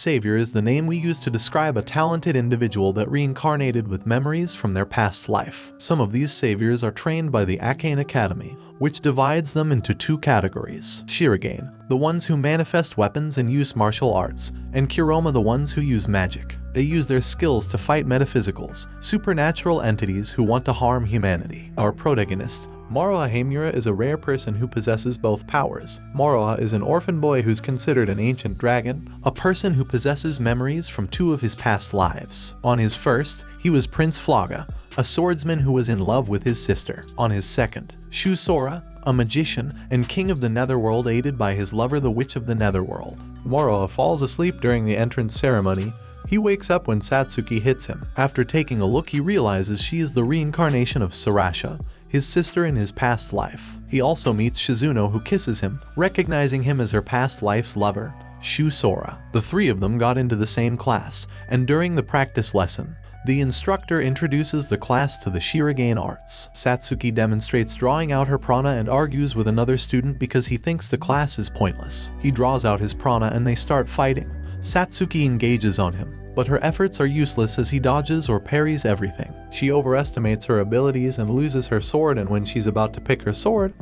savior is the name we use to describe a talented individual that reincarnated with memories from their past life. Some of these saviors are trained by the Akane Academy, which divides them into two categories: Shirigane, the ones who manifest weapons and use martial arts, and Kuroma, the ones who use magic. They use their skills to fight metaphysicals, supernatural entities who want to harm humanity. Our protagonist, Moroha Haimura, is a rare person who possesses both powers. Moroha is an orphan boy who's considered an ancient dragon, a person who possesses memories from two of his past lives. On his first, he was Prince Flaga, a swordsman who was in love with his sister. On his second, Shusora, a magician and king of the Netherworld, aided by his lover, the Witch of the Netherworld. Moroha falls asleep during the entrance ceremony. He wakes up when Satsuki hits him. After taking a look, he realizes she is the reincarnation of Sarasha, his sister in his past life. He also meets Shizuno, who kisses him, recognizing him as her past life's lover, Shusora. The three of them got into the same class, and during the practice lesson, the instructor introduces the class to the Shirigane arts. Satsuki demonstrates drawing out her prana and argues with another student because he thinks the class is pointless. He draws out his prana and they start fighting. Satsuki engages on him, but her efforts are useless as he dodges or parries everything. She overestimates her abilities and loses her sword, and when she's about to pick her sword,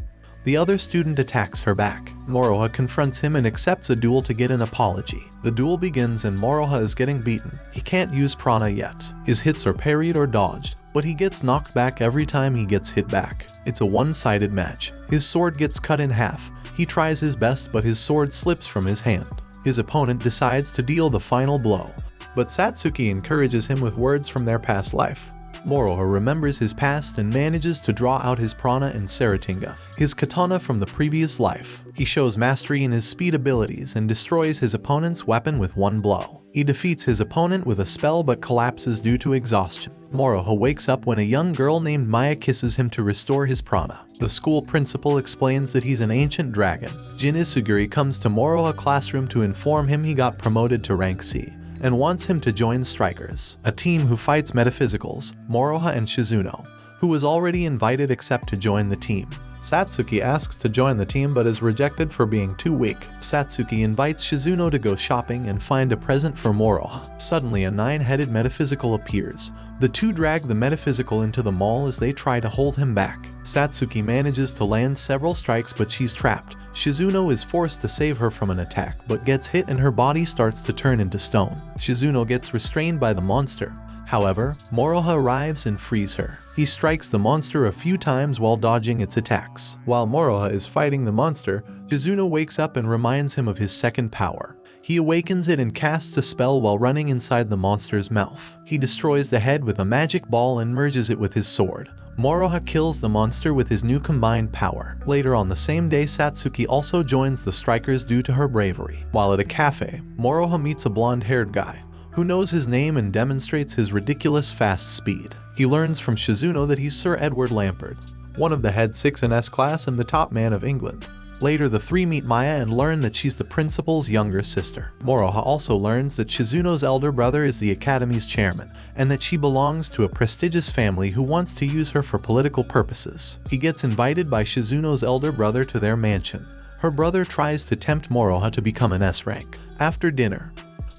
the other student attacks her back. Moroha confronts him and accepts a duel to get an apology. The duel begins and Moroha is getting beaten. He can't use prana yet. His hits are parried or dodged, but he gets knocked back every time he gets hit back. It's a one-sided match. His sword gets cut in half. He tries his best, but his sword slips from his hand. His opponent decides to deal the final blow, but Satsuki encourages him with words from their past life. Moroha remembers his past and manages to draw out his prana and Saratinga, his katana from the previous life. He shows mastery in his speed abilities and destroys his opponent's weapon with one blow. He defeats his opponent with a spell but collapses due to exhaustion. Moroha wakes up when a young girl named Maya kisses him to restore his prana. The school principal explains that he's an ancient dragon. Jin Isuguri comes to Moroha classroom to inform him he got promoted to rank C, and wants him to join Strikers, a team who fights metaphysicals. Moroha and Shizuno, who was already invited, accept to join the team. Satsuki asks to join the team but is rejected for being too weak. Satsuki invites Shizuno to go shopping and find a present for Moroha. Suddenly a 9-headed metaphysical appears. The two drag the metaphysical into the mall as they try to hold him back. Satsuki manages to land several strikes but she's trapped. Shizuno is forced to save her from an attack but gets hit and her body starts to turn into stone. Shizuno gets restrained by the monster. However, Moroha arrives and frees her. He strikes the monster a few times while dodging its attacks. While Moroha is fighting the monster, Shizuno wakes up and reminds him of his second power. He awakens it and casts a spell while running inside the monster's mouth. He destroys the head with a magic ball and merges it with his sword. Moroha kills the monster with his new combined power. Later on the same day, Satsuki also joins the Strikers due to her bravery. While at a cafe, Moroha meets a blonde-haired guy who knows his name and demonstrates his ridiculous fast speed. He learns from Shizuno that he's Sir Edward Lampard, one of the head 6 in S class and the top man of England. Later, the three meet Maya and learn that she's the principal's younger sister. Moroha also learns that Shizuno's elder brother is the academy's chairman, and that she belongs to a prestigious family who wants to use her for political purposes. He gets invited by Shizuno's elder brother to their mansion. Her brother tries to tempt Moroha to become an S rank. After dinner,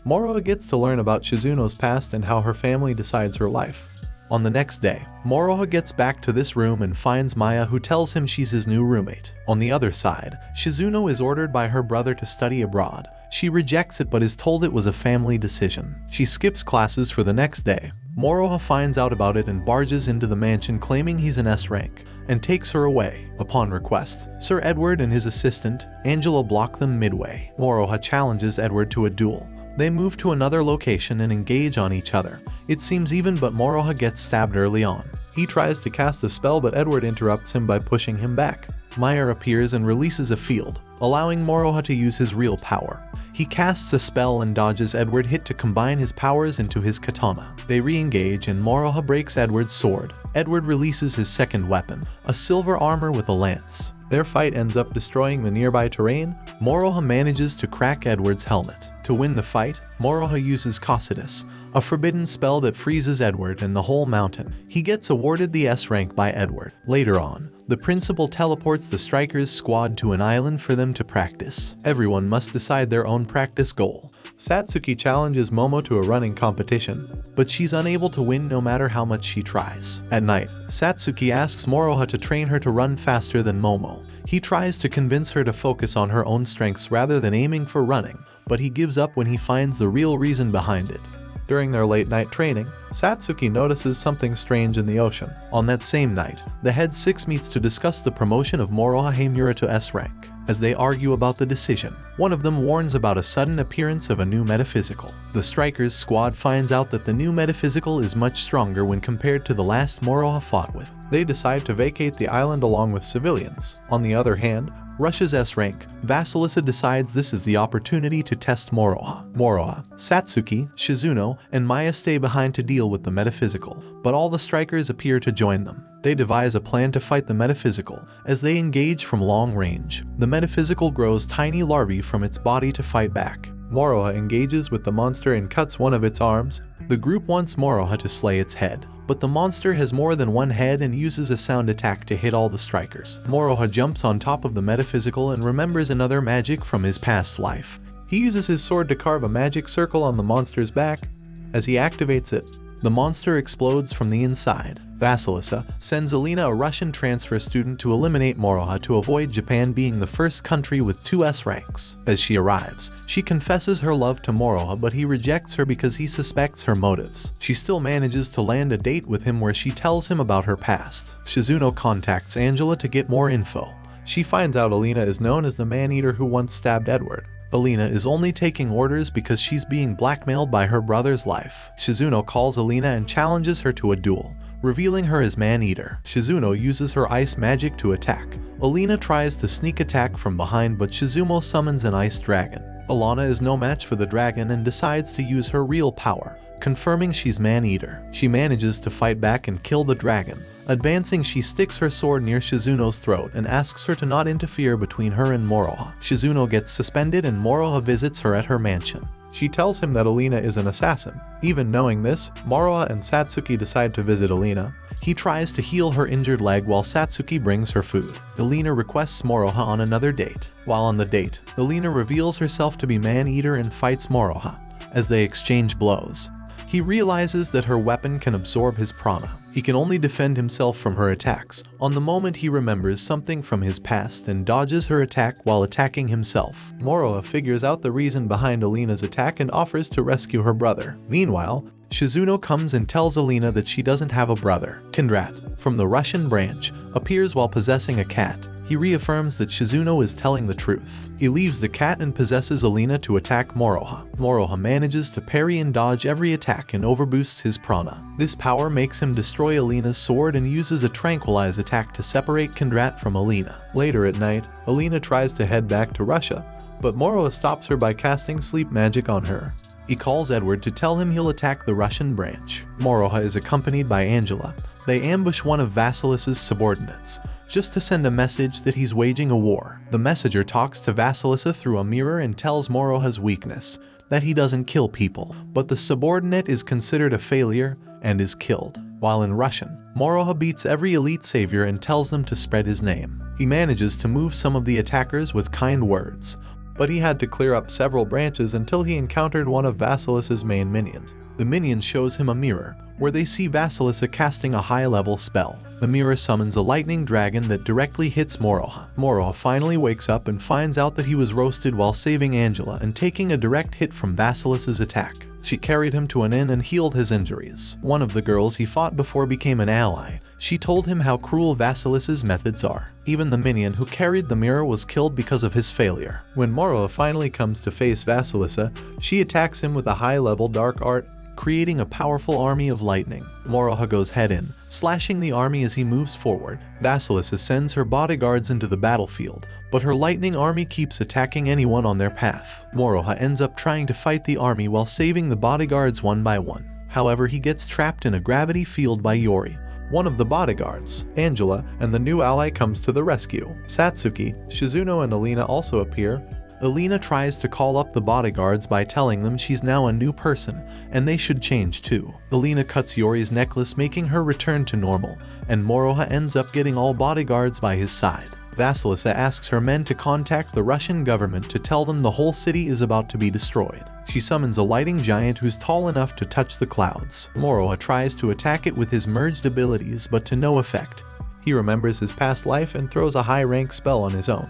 Moroha gets to learn about Shizuno's past and how her family decides her life. On the next day, Moroha gets back to this room and finds Maya, who tells him she's his new roommate. On the other side, Shizuno is ordered by her brother to study abroad. She rejects it but is told it was a family decision. She skips classes for the next day. Moroha finds out about it and barges into the mansion claiming he's an S rank, and takes her away. Upon request, Sir Edward and his assistant, Angela, block them midway. Moroha challenges Edward to a duel. They move to another location and engage on each other. It seems even, but Moroha gets stabbed early on. He tries to cast a spell but Edward interrupts him by pushing him back. Maya appears and releases a field, allowing Moroha to use his real power. He casts a spell and dodges Edward hit to combine his powers into his katana. They re-engage and Moroha breaks Edward's sword. Edward releases his second weapon, a silver armor with a lance. Their fight ends up destroying the nearby terrain. Moroha manages to crack Edward's helmet. To win the fight, Moroha uses Causidus, a forbidden spell that freezes Edward and the whole mountain. He gets awarded the S rank by Edward. Later on, the principal teleports the strikers' squad to an island for them to practice. Everyone must decide their own practice goal. Satsuki challenges Momo to a running competition, but she's unable to win no matter how much she tries. At night, Satsuki asks Moroha to train her to run faster than Momo. He tries to convince her to focus on her own strengths rather than aiming for running, but he gives up when he finds the real reason behind it. During their late-night training, Satsuki notices something strange in the ocean. On that same night, the Head Six meets to discuss the promotion of Moroha Haimura to S rank. As they argue about the decision, one of them warns about a sudden appearance of a new metaphysical. The strikers' squad finds out that the new metaphysical is much stronger when compared to the last Moroha fought with. They decide to vacate the island along with civilians. On the other hand, Russia's S rank, Vasilisa decides this is the opportunity to test Moroha. Moroha, Satsuki, Shizuno, and Maya stay behind to deal with the metaphysical, but all the strikers appear to join them. They devise a plan to fight the metaphysical. As they engage from long range, the metaphysical grows tiny larvae from its body to fight back. Moroha engages with the monster and cuts one of its arms. The group wants Moroha to slay its head, but the monster has more than one head and uses a sound attack to hit all the strikers. Moroha jumps on top of the metaphysical and remembers another magic from his past life. He uses his sword to carve a magic circle on the monster's back. As he activates it, the monster explodes from the inside. Vasilisa sends Alina, a Russian transfer student, to eliminate Moroha to avoid Japan being the first country with 2 S ranks. As she arrives, she confesses her love to Moroha, but he rejects her because he suspects her motives. She still manages to land a date with him where she tells him about her past. Shizuno contacts Angela to get more info. She finds out Alina is known as the man-eater who once stabbed Edward. Alina is only taking orders because she's being blackmailed by her brother's life. Shizuno calls Alina and challenges her to a duel, revealing her as Man-Eater. Shizuno uses her ice magic to attack. Alina tries to sneak attack from behind, but Shizuno summons an ice dragon. Alana is no match for the dragon and decides to use her real power, confirming she's Man-Eater. She manages to fight back and kill the dragon. Advancing, she sticks her sword near Shizuno's throat and asks her to not interfere between her and Moroha. Shizuno gets suspended and Moroha visits her at her mansion. She tells him that Alina is an assassin. Even knowing this, Moroha and Satsuki decide to visit Alina. He tries to heal her injured leg while Satsuki brings her food. Alina requests Moroha on another date. While on the date, Alina reveals herself to be Man-Eater and fights Moroha. As they exchange blows, he realizes that her weapon can absorb his prana. He can only defend himself from her attacks. On the moment, he remembers something from his past and dodges her attack while attacking himself. Moroha figures out the reason behind Alina's attack and offers to rescue her brother. Meanwhile, Shizuno comes and tells Alina that she doesn't have a brother. Kindrat, from the Russian branch, appears while possessing a cat. He reaffirms that Shizuno is telling the truth. He leaves the cat and possesses Alina to attack Moroha. Moroha manages to parry and dodge every attack and overboosts his prana. This power makes him destroy Alina's sword and uses a tranquilize attack to separate Kindrat from Alina. Later at night, Alina tries to head back to Russia, but Moroha stops her by casting sleep magic on her. He calls Edward to tell him he'll attack the Russian branch. Moroha is accompanied by Angela. They ambush one of Vasilisa's subordinates, just to send a message that he's waging a war. The messenger talks to Vasilisa through a mirror and tells Moroha's weakness, that he doesn't kill people, but the subordinate is considered a failure and is killed. While in Russian, Moroha beats every elite savior and tells them to spread his name. He manages to move some of the attackers with kind words, but he had to clear up several branches until he encountered one of Vasilisa's main minions. The minion shows him a mirror, where they see Vasilisa casting a high-level spell. The mirror summons a lightning dragon that directly hits Moroha. Moroha finally wakes up and finds out that he was roasted while saving Angela and taking a direct hit from Vasilisa's attack. She carried him to an inn and healed his injuries. One of the girls he fought before became an ally. She told him how cruel Vasilisa's methods are. Even the minion who carried the mirror was killed because of his failure. When Moroha finally comes to face Vasilisa, she attacks him with a high-level dark art, creating a powerful army of lightning. Moroha goes head in, slashing the army as he moves forward. Vasilisa sends her bodyguards into the battlefield, but her lightning army keeps attacking anyone on their path. Moroha ends up trying to fight the army while saving the bodyguards one by one. However, he gets trapped in a gravity field by Yori, one of the bodyguards. Angela and the new ally comes to the rescue. Satsuki, Shizuno, and Alina also appear. Alina tries to call up the bodyguards by telling them she's now a new person and they should change too. Alina cuts Yori's necklace, making her return to normal, and Moroha ends up getting all bodyguards by his side. Vasilisa asks her men to contact the Russian government to tell them the whole city is about to be destroyed. She summons a lighting giant who's tall enough to touch the clouds. Moroha tries to attack it with his merged abilities, but to no effect. He remembers his past life and throws a high-rank spell on his own.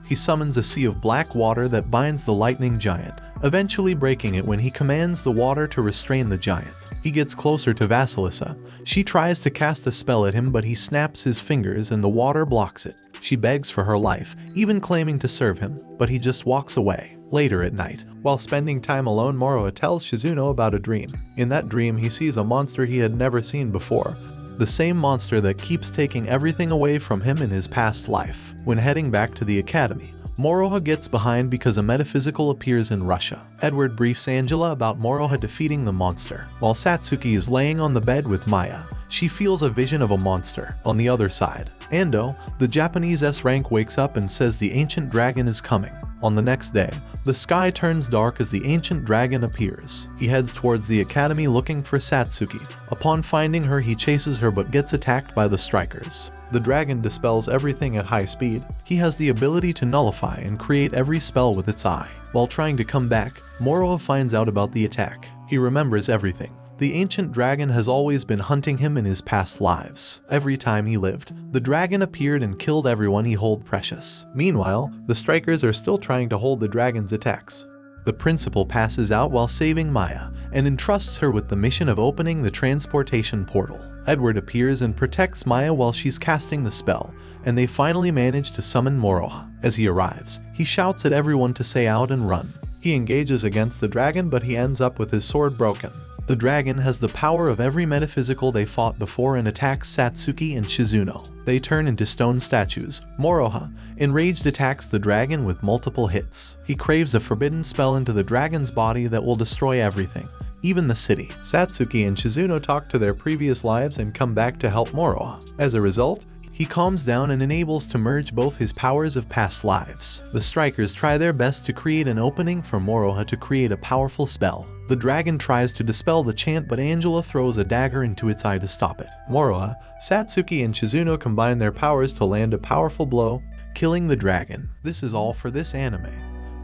He summons a sea of black water that binds the lightning giant, eventually breaking it when he commands the water to restrain the giant. He gets closer to Vasilisa. She tries to cast a spell at him, but he snaps his fingers and the water blocks it. She begs for her life, even claiming to serve him, but he just walks away. Later at night, while spending time alone, Moroha tells Shizuno about a dream. In that dream, he sees a monster he had never seen before. The same monster that keeps taking everything away from him in his past life. When heading back to the academy, Moroha gets behind because a metaphysical appears in Russia. Edward briefs Angela about Moroha defeating the monster. While Satsuki is laying on the bed with Maya, she feels a vision of a monster. On the other side, Ando, the Japanese S-rank, wakes up and says the ancient dragon is coming. On the next day, the sky turns dark as the ancient dragon appears. He heads towards the academy looking for Satsuki. Upon finding her, he chases her but gets attacked by the strikers. The dragon dispels everything at high speed. He has the ability to nullify and create every spell with its eye. While trying to come back, Moroha finds out about the attack. He remembers everything. The ancient dragon has always been hunting him in his past lives. Every time he lived, the dragon appeared and killed everyone he held precious. Meanwhile, the strikers are still trying to hold the dragon's attacks. The principal passes out while saving Maya, and entrusts her with the mission of opening the transportation portal. Edward appears and protects Maya while she's casting the spell, and they finally manage to summon Moroha. As he arrives, he shouts at everyone to stay out and run. He engages against the dragon, but he ends up with his sword broken. The dragon has the power of every metaphysical they fought before and attacks Satsuki and Shizuno. They turn into stone statues. Moroha, enraged, attacks the dragon with multiple hits. He craves a forbidden spell into the dragon's body that will destroy everything, even the city. Satsuki and Shizuno talk to their previous lives and come back to help Moroha. As a result, he calms down and enables to merge both his powers of past lives. The strikers try their best to create an opening for Moroha to create a powerful spell. The dragon tries to dispel the chant, but Angela throws a dagger into its eye to stop it. Moroha, Satsuki, and Shizuno combine their powers to land a powerful blow, killing the dragon. This is all for this anime.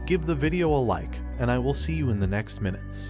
Give the video a like, and I will see you in the next minutes.